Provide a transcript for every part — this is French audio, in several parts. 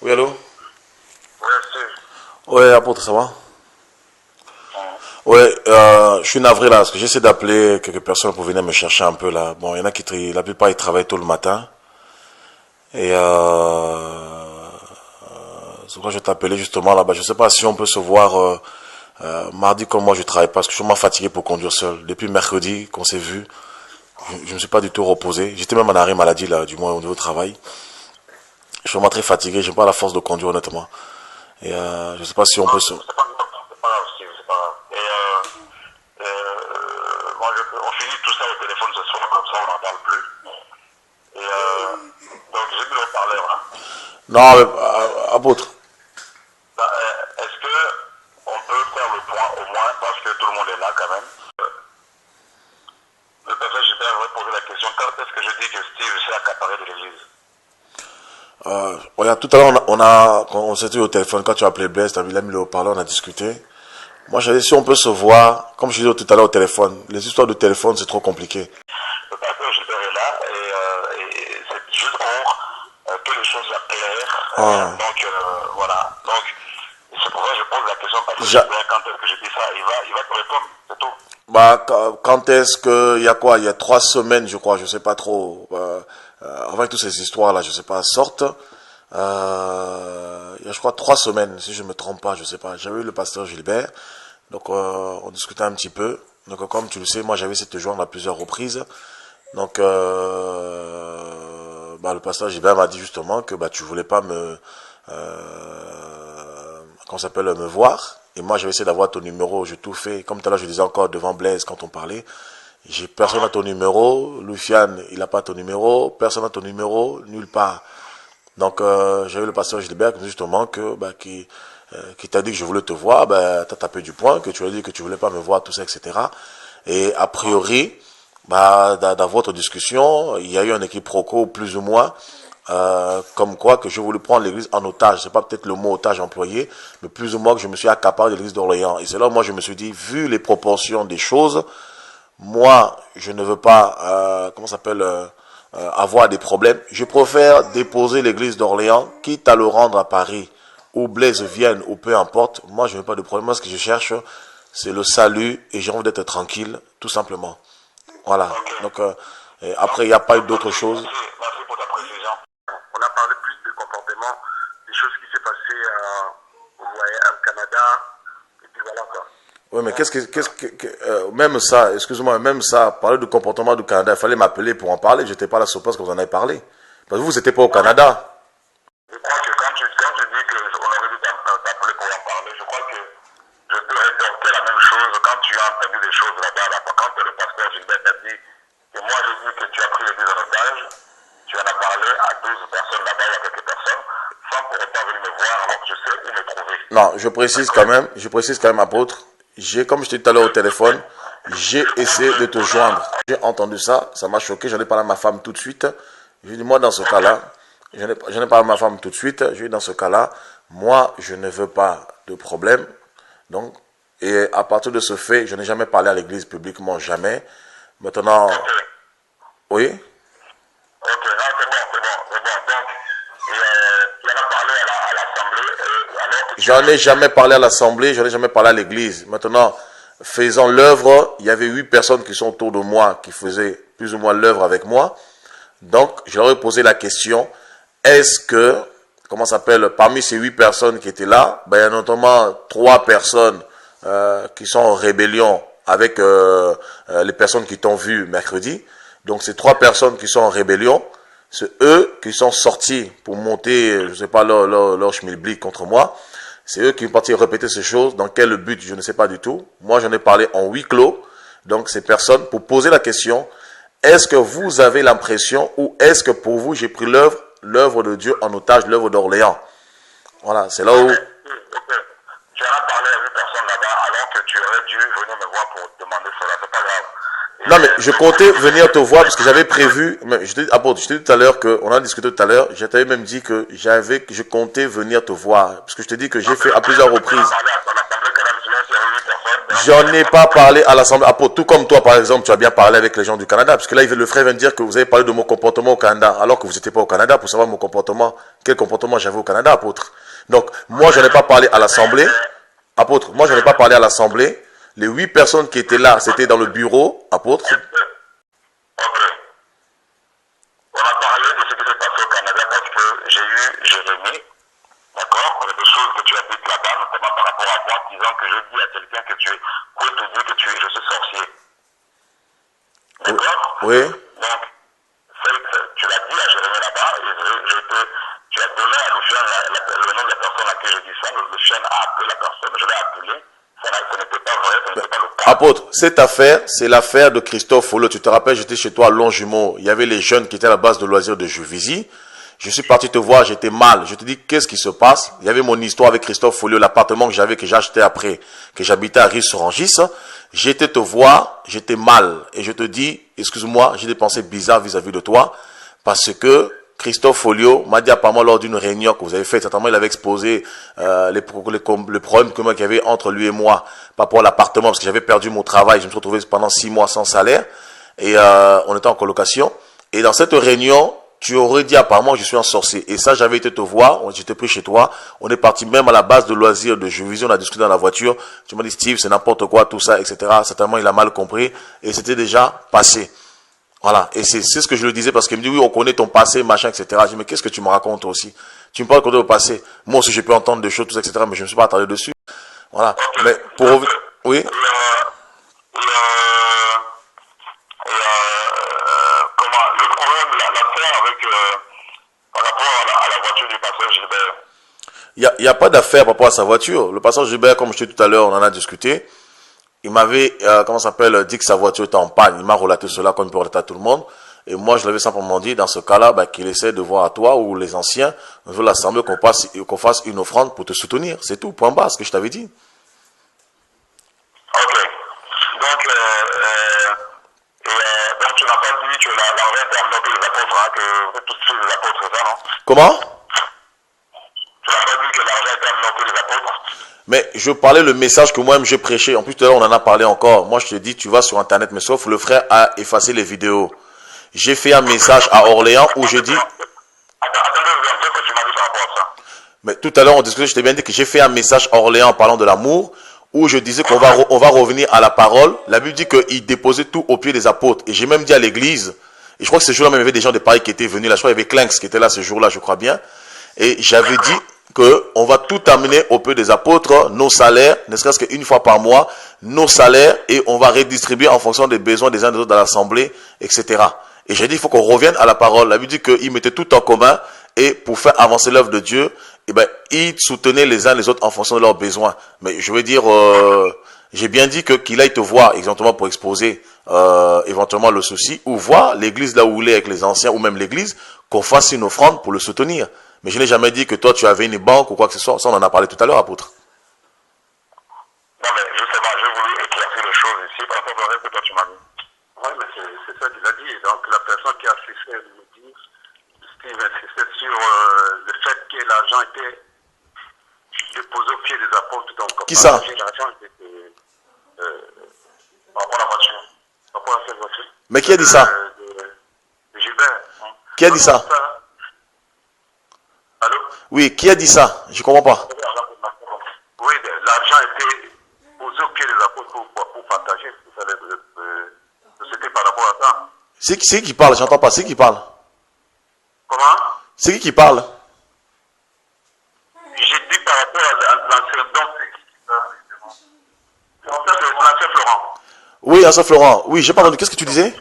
Oui, allô? Ouais, c'est. Ouais, apôtre, ça va? Ouais, je suis navré là, parce que j'essaie d'appeler quelques personnes pour venir me chercher un peu là. Bon, il y en a la plupart ils travaillent tôt le matin. Et c'est pourquoi je vais t'appeler justement là-bas. Je sais pas si on peut se voir mardi comme moi je travaille pas, parce que je suis vraiment fatigué pour conduire seul. Depuis mercredi qu'on s'est vu, je me suis pas du tout reposé. J'étais même en arrêt maladie là, du moins au niveau du travail. Je suis vraiment très fatigué, j'ai pas la force de conduire honnêtement. Et je sais pas si on peut se... C'est pas grave, Steve, c'est pas grave. Moi, on finit tout ça au téléphone ce soir, comme ça on n'en parle plus. Donc, j'ai vu le parleur, hein. Non, mais, apôtre. Est-ce que on peut faire le point au moins, parce que tout le monde est là quand même. Le pasteur Gilbert va poser la question, quand est-ce que je dis que Steve s'est accaparé de l'église? Regarde, tout à l'heure, quand on s'était au téléphone, quand tu as appelé Blaise, tu as mis le haut-parleur, on a discuté. Moi, j'avais dit, si on peut se voir, comme je disais tout à l'heure au téléphone, les histoires de téléphone, c'est trop compliqué. Le pasteur Gilbert est là et c'est juste pour que les choses soient claires. Ah. Voilà. Donc, c'est pour ça que je pose la question parce que Ja- Gilbert, quand est-ce que je dis ça, il va te répondre, c'est tout. Bah, quand est-ce que, il y a quoi? Il y a 3 semaines, je crois, je sais pas trop, avant que toutes ces histoires-là, je sais pas, sortent. Il y a, je crois, 3 semaines, si je me trompe pas, je sais pas. J'avais eu le pasteur Gilbert, donc on discutait un petit peu. Donc comme tu le sais, moi j'avais essayé de te joindre à plusieurs reprises. Donc bah, le pasteur Gilbert m'a dit justement que bah tu voulais pas qu'on s'appelle me voir. Et moi j'avais essayé d'avoir ton numéro, j'ai tout fait. Comme tout à l'heure je disais encore devant Blaise quand on parlait. J'ai personne à ton numéro, Lufian il a pas ton numéro, personne à ton numéro, nulle part. Donc j'ai eu le pasteur Gilbert qui me dit justement que bah, qui t'a dit que je voulais te voir, bah, t'as tapé du poing, que tu as dit que tu voulais pas me voir, tout ça, etc. Et a priori, bah, dans votre discussion, il y a eu un équiproquo plus ou moins, comme quoi que je voulais prendre l'église en otage. C'est pas peut-être le mot otage employé, mais plus ou moins que je me suis accaparé de l'église d'Orléans. Et c'est là où moi je me suis dit, vu les proportions des choses, moi je ne veux pas, avoir des problèmes. Je préfère déposer l'église d'Orléans, quitte à le rendre à Paris, ou Blaise vienne, ou peu importe. Moi, je n'ai pas de problème. Moi, ce que je cherche, c'est le salut, et j'ai envie d'être tranquille, tout simplement. Voilà. Ok. Donc, et après, il n'y a pas eu d'autre chose. Merci pour ta précision. On a parlé plus du comportement, des choses qui s'est passées au Canada, et puis voilà quoi. Oui, mais même ça, excuse-moi, même ça, parler du comportement du Canada, il fallait m'appeler pour en parler. J'étais pas là sur place quand vous en avez parlé. Parce que vous n'étiez pas au Canada. Je crois que quand tu dis qu'on aurait dû t'appeler pour en parler, je crois que je te rétorquer la même chose quand tu as entendu des choses là-bas. Quand le pasteur Gilbert t'a dit que moi j'ai dit que tu as pris l'église en otage, tu en as parlé à 12 personnes là-bas ou à quelques personnes, sans pour autant venir me voir alors que je sais où me trouver. Non, je précise quand même, apôtre. Comme je t'ai dit tout à l'heure au téléphone, j'ai essayé de te joindre. J'ai entendu ça, ça m'a choqué. J'en ai parlé à ma femme tout de suite. J'ai dit, moi, dans ce cas-là, j'en ai parlé à ma femme tout de suite. J'ai dit, dans ce cas-là, moi, je ne veux pas de problème. Donc, et à partir de ce fait, je n'ai jamais parlé à l'église publiquement, jamais. Maintenant, oui. Ok, non, c'est bon. Donc, tu en as parlé à l'Assemblée, alors que J'en ai jamais parlé à l'Assemblée, j'en ai jamais parlé à l'église. Maintenant, faisant l'œuvre, il y avait 8 personnes qui sont autour de moi, qui faisaient plus ou moins l'œuvre avec moi. Donc, je leur ai posé la question, est-ce que, parmi ces 8 personnes qui étaient là, ben, il y a notamment 3 personnes qui sont en rébellion avec les personnes qui t'ont vu mercredi. Donc, ces 3 personnes qui sont en rébellion, c'est eux qui sont sortis pour monter, je sais pas, leur schmilblick contre moi. C'est eux qui sont partis répéter ces choses. Dans quel but, je ne sais pas du tout. Moi, j'en ai parlé en huis clos. Donc, ces personnes, pour poser la question, est-ce que vous avez l'impression ou est-ce que pour vous, j'ai pris l'œuvre de Dieu en otage, l'œuvre d'Orléans? Voilà, c'est là où... ok. Tu en as parlé à 8 personnes là-bas alors que tu aurais dû venir me voir pour te demander cela, c'est pas grave. Non, mais je comptais venir te voir parce que j'avais prévu, mais je t'ai dit tout à l'heure on a discuté tout à l'heure, je t'avais même dit que je comptais venir te voir. Parce que je te dis que j'ai fait à plusieurs reprises. J'en ai pas parlé à l'Assemblée, tout comme toi par exemple, tu as bien parlé avec les gens du Canada. Parce que là, le frère vient de dire que vous avez parlé de mon comportement au Canada, alors que vous n'étiez pas au Canada pour savoir mon comportement, quel comportement j'avais au Canada, apôtre. Donc, moi, je n'ai pas parlé à l'Assemblée. Apôtre, moi, je n'ai pas parlé à l'Assemblée. Les 8 personnes qui étaient là, c'était dans le bureau, apôtre. Ok. On a parlé de ce qui s'est passé au Canada parce que j'ai eu Jérémy, d'accord, des choses que tu as dites là-bas, notamment par rapport à moi, disant que je dis à quelqu'un que pour te dire que je suis sorcier. D'accord? Oui. Donc, tu l'as dit à Jérémy là-bas, et tu as donné à Lucien le nom de la personne à qui je dis ça. Lucien a appelé la personne, je l'ai appelé. Ce n'était pas vrai, ce n'était pas le cas. Apôtre, cette affaire, c'est l'affaire de Christophe Follo. Tu te rappelles, j'étais chez toi à Longjumeau. Il y avait les jeunes qui étaient à la base de loisirs de Juvisy. Je suis parti te voir, j'étais mal. Je te dis, qu'est-ce qui se passe? Il y avait mon histoire avec Christophe Folio, l'appartement que j'avais, que j'ai acheté après, que j'habitais à Ris-sur-Rangis. J'étais te voir, j'étais mal. Et je te dis, excuse-moi, j'ai des pensées bizarres vis-à-vis de toi, parce que Christophe Folio m'a dit apparemment lors d'une réunion que vous avez faite, certainement il avait exposé les problèmes qu'il y avait entre lui et moi par rapport à l'appartement, parce que j'avais perdu mon travail, je me suis retrouvé pendant 6 mois sans salaire, et on était en colocation. Et dans cette réunion, tu aurais dit apparemment je suis un sorcier. Et ça, j'avais été te voir, j'étais pris chez toi, on est parti même à la base de loisirs, de jeux vidéo, on a discuté dans la voiture, tu m'as dit Steve, c'est n'importe quoi, tout ça, etc. Certainement il a mal compris, et c'était déjà passé. Voilà, et c'est ce que je le disais, parce qu'il me dit, oui, on connaît ton passé, machin, etc. Je dis, mais qu'est-ce que tu me racontes aussi? Tu me parles de ton passé. Moi aussi, je peux entendre des choses, tout ça, etc., mais je ne me suis pas attardé dessus. Voilà. Ok. Mais pour revenir, oui. Comment, le problème, l'affaire avec, par rapport à la voiture du pasteur Gilbert. Il y a pas d'affaire par rapport à sa voiture. Le pasteur Gilbert, comme je t'ai dit tout à l'heure, on en a discuté. Il m'avait, comment ça s'appelle, dit que sa voiture était en panne. Il m'a relaté cela comme il peut relater à tout le monde. Et moi, je l'avais simplement dit, dans ce cas-là, qu'il essaie de voir à toi ou les anciens, au niveau de l'assemblée, qu'on fasse une offrande pour te soutenir. C'est tout, point bas, ce que je t'avais dit. Ok. Donc, donc tu n'as pas dit que l'argent était amené que les apôtres, hein, que vous êtes tous les apôtres, c'est ça, non? Comment? Tu n'as pas dit que l'argent était amené que les apôtres? Mais je parlais le message que moi-même j'ai prêché. En plus, tout à l'heure, on en a parlé encore. Moi, je te dis, tu vas sur Internet, mais sauf le frère a effacé les vidéos. J'ai fait un message à Orléans où je dis... Attendez, qu'est-ce que tu m'as dit par rapport à ça? Mais tout à l'heure, on discutait, je t'ai bien dit que j'ai fait un message à Orléans en parlant de l'amour, où je disais qu'on va, on va revenir à la parole. La Bible dit qu'il déposait tout au pied des apôtres. Et j'ai même dit à l'église, et je crois que ce jour-là, même, il y avait des gens de Paris qui étaient venus là. Je crois qu'il y avait Clinks qui était là ce jour-là, je crois bien. Et j'avais dit qu'on va tout amener au pied des apôtres, nos salaires, ne serait-ce qu'une fois par mois, nos salaires, et on va redistribuer en fonction des besoins des uns des autres dans l'assemblée, etc. Et j'ai dit, il faut qu'on revienne à la parole. La Bible dit qu'ils mettaient tout en commun, et pour faire avancer l'œuvre de Dieu, eh ben, ils soutenaient les uns les autres en fonction de leurs besoins. Mais je veux dire, j'ai bien dit qu'il aille te voir exactement pour exposer éventuellement le souci, ou voir l'église là où il est avec les anciens, ou même l'église, qu'on fasse une offrande pour le soutenir. Mais je n'ai jamais dit que toi tu avais une banque ou quoi que ce soit. Ça, on en a parlé tout à l'heure, apôtre. Non, mais justement, j'ai voulu éclaircir les choses ici par rapport à ce que toi tu m'as dit. Oui, mais c'est ça qu'il a dit. Donc, la personne qui a assisté me dit, Steve insistait sur le fait que l'argent était déposé au pied des apôtres. Donc, qui ça? L'argent était par rapport à la voiture. Par rapport à cette voiture. Mais qui a dit ça? De Gilbert. Qui a dit ça? Allô? Oui, qui a dit ça? Je comprends pas. Oui, l'argent était posé au pied des apôtres pour partager. C'était par rapport à ça. C'est qui parle? J'entends pas. C'est qui parle? Comment? C'est qui parle? J'ai dit par rapport à l'ancien. Donc, c'est l'ancien Florent. Oui, l'ancien Florent. Oui, j'ai pas entendu. Qu'est-ce que tu disais?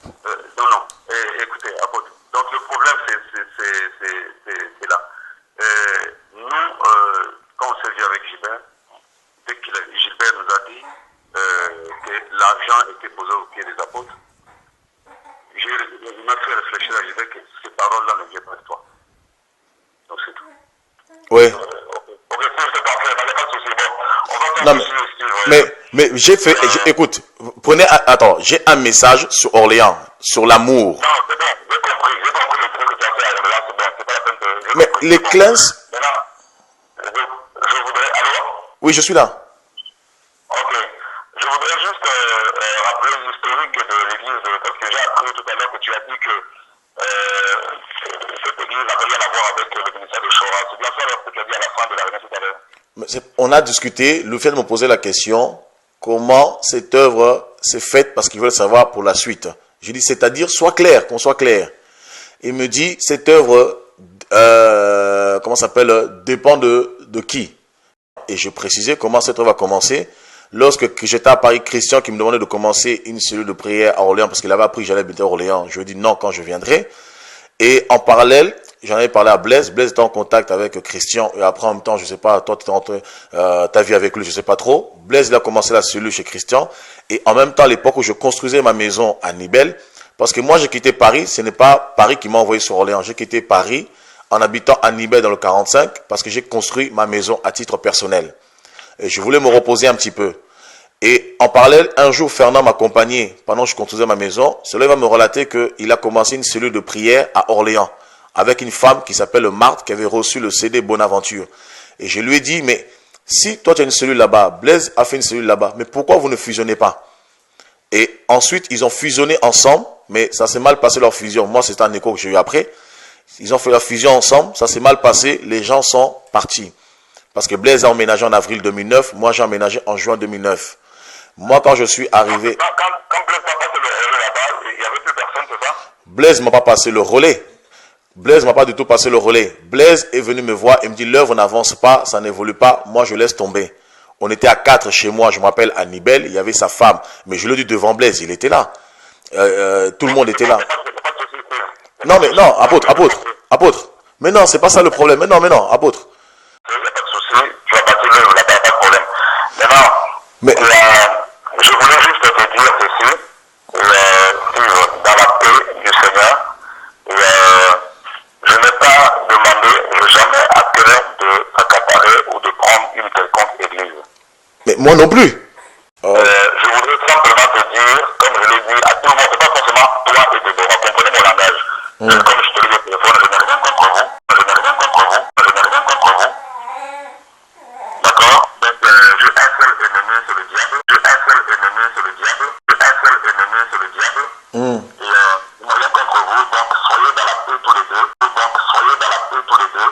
Non. Écoutez, apôtre. Donc, le problème, c'est là. Nous, quand on s'est vu avec Gilbert, dès que Gilbert nous a dit que l'argent était posé au pied des apôtres, il m'a fait réfléchir à Gilbert que ces paroles-là ne viennent pas de toi. Donc, c'est tout. Oui. Ok, c'est parfait, il n'y a pas de souci. Bon, on va Non, mais j'ai fait, écoute, prenez, attends, j'ai un message sur Orléans, sur l'amour. Non, c'est bon, j'ai compris le truc que tu as fait à Orléans, c'est bon, c'est pas la peine de... Mais les Clans... Maintenant, je voudrais... Allô? Oui, je suis là. Ok. Je voudrais juste rappeler l'historique de l'église, parce que j'ai appris tout à l'heure que tu as dit que cette église n'avait rien à voir avec le ministère de Chora. C'est bien ça ce que tu as dit à la fin de la réunion tout à l'heure. On a discuté, le fait de me poser la question, comment cette œuvre s'est faite parce qu'ils veulent savoir pour la suite. Je dis, c'est-à-dire, sois clair, qu'on soit clair. Il me dit, cette œuvre, comment ça s'appelle, dépend de qui? Et je précisais comment cette œuvre va commencer. Lorsque j'étais à Paris, Christian qui me demandait de commencer une cellule de prière à Orléans parce qu'il avait appris que j'allais habiter à Orléans. Je lui ai dit non quand je viendrai. Et en parallèle, j'en avais parlé à Blaise. Blaise était en contact avec Christian. Et après, en même temps, je sais pas, toi, tu es rentré, ta vie avec lui, je sais pas trop. Blaise, il a commencé la cellule chez Christian. Et en même temps, à l'époque où je construisais ma maison à Nibel, parce que moi, j'ai quitté Paris. Ce n'est pas Paris qui m'a envoyé sur Orléans. J'ai quitté Paris en habitant à Nibel dans le 45 parce que j'ai construit ma maison à titre personnel. Et je voulais me reposer un petit peu. Et en parallèle, un jour, Fernand m'accompagnait pendant que je construisais ma maison. Cela va me relater qu'il a commencé une cellule de prière à Orléans avec une femme qui s'appelle Marthe qui avait reçu le CD Bonaventure. Et je lui ai dit, mais si toi tu as une cellule là-bas, Blaise a fait une cellule là-bas, mais pourquoi vous ne fusionnez pas? Et ensuite, ils ont fusionné ensemble, mais ça s'est mal passé leur fusion. Moi, c'est un écho que j'ai eu après. Ils ont fait leur fusion ensemble, ça s'est mal passé, les gens sont partis. Parce que Blaise a emménagé en avril 2009, moi j'ai emménagé en juin 2009. Moi, quand je suis arrivé... Quand Blaise m'a passé le relais là-bas, il n'y avait plus personne, c'est ça? Blaise ne m'a pas passé le relais. Blaise ne m'a pas du tout passé le relais. Blaise est venu me voir et me dit, l'œuvre n'avance pas, ça n'évolue pas, moi je laisse tomber. On était à 4 chez moi, je m'appelle Annibel, il y avait sa femme. Mais je le dis devant Blaise, il était là. Tout le monde était là. Non, mais non, apôtre. Mais non, c'est pas ça le problème. Mais non, apôtre. Il n'y a pas de souci, tu as bâti l'œuvre là-bas, pas de problème. Maintenant, Mais... je voulais juste te dire ceci, vivre dans la paix du Seigneur. Je n'ai pas demandé jamais à quelqu'un de s'accaparer ou de prendre une quelconque église. Mais moi non plus. Je voudrais simplement te dire, comme je l'ai dit à tout le monde, c'est pas forcément toi et Déborah, comprenez mon langage. Comme je te l'ai dit au téléphone, je n'ai rien contre vous, D'accord? Donc, j'ai un seul ennemi, c'est le diable. J'ai un seul ennemi, c'est le diable. J'ai un seul ennemi, c'est le diable. Et je n'ai rien contre vous, donc soyez dans la paix tous les deux. Donc, soyez dans la paix tous les deux.